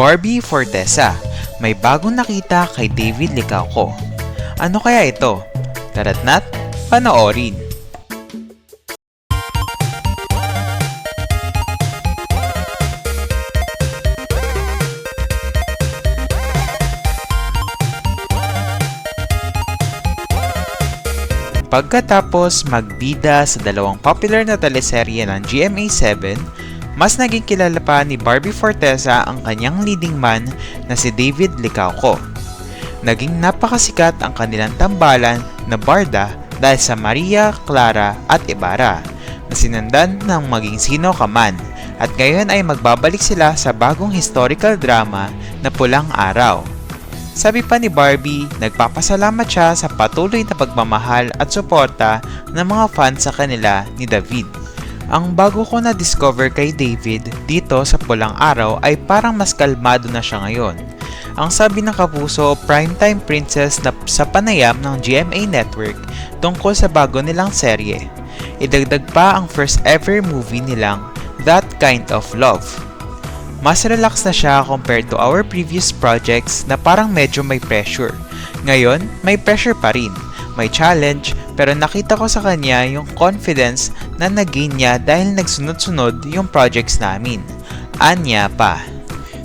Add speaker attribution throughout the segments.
Speaker 1: Barbie Forteza, may bagong nakita kay David Licauco. Ano kaya ito? Tara't na't panoorin! Pagkatapos magbida sa dalawang popular na teleserye ng GMA7, mas naging kilala pa ni Barbie Forteza ang kanyang leading man na si David Licauco. Naging napakasikat ang kanilang tambalan na barda dahil sa Maria Clara at Ibarra na sinundan ng maging sino ka man, at ngayon ay magbabalik sila sa bagong historical drama na Pulang Araw. Sabi pa ni Barbie, nagpapasalamat siya sa patuloy na pagmamahal at suporta ng mga fans sa kanila ni David. Ang bago ko na-discover kay David dito sa Pulang Araw ay parang mas kalmado na siya ngayon. Ang sabi ng kapuso, primetime princess na sa panayam ng GMA Network tungkol sa bago nilang serye. Idagdag pa ang first ever movie nilang That Kind of Love. Mas relax na siya compared to our previous projects na parang medyo may pressure. Ngayon, may pressure pa rin. May challenge, pero nakita ko sa kanya yung confidence na nag-gain niya dahil nagsunod-sunod yung projects namin. Anya pa.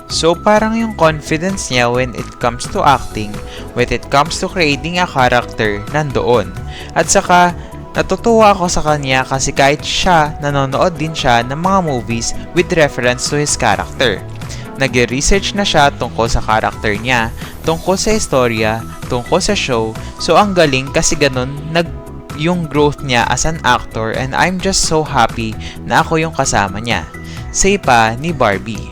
Speaker 1: So parang yung confidence niya when it comes to acting, when it comes to creating a character, nandoon. At saka, natutuwa ako sa kanya kasi kahit siya, nanonood din siya ng mga movies with reference to his character. Nag-research na siya tungkol sa character niya, tungkol sa istorya, tungkol sa show. So ang galing kasi ganun yung growth niya as an actor, and I'm just so happy na ako yung kasama niya. Say pa ni Barbie.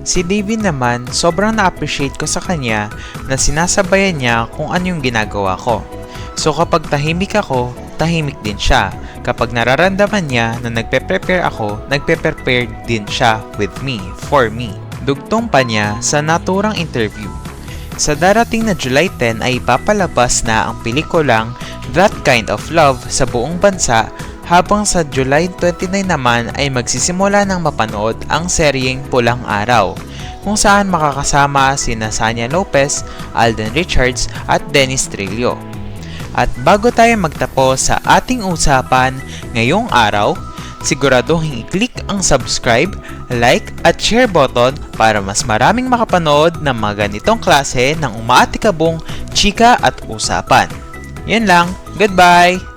Speaker 1: Si David naman, sobrang na-appreciate ko sa kanya na sinasabayan niya kung ano yung ginagawa ko. So kapag tahimik ako, tahimik din siya. Kapag nararamdaman niya na nagpe-prepare ako, nagpe-prepare din siya with me, for me. Dugtong pa niya sa naturang interview. Sa darating na July 10 ay ipapalabas na ang pelikulang That Kind of Love sa buong bansa, habang sa July 29 naman ay magsisimula ng mapanood ang seryeng Pulang Araw, kung saan makakasama sina Sanya Lopez, Alden Richards at Dennis Trillo. At bago tayo magtapos sa ating usapan ngayong araw, siguraduhin i-click ang subscribe, like at share button para mas maraming makapanood ng mga ganitong klase ng umaatikabong chika at usapan. Yan lang, goodbye!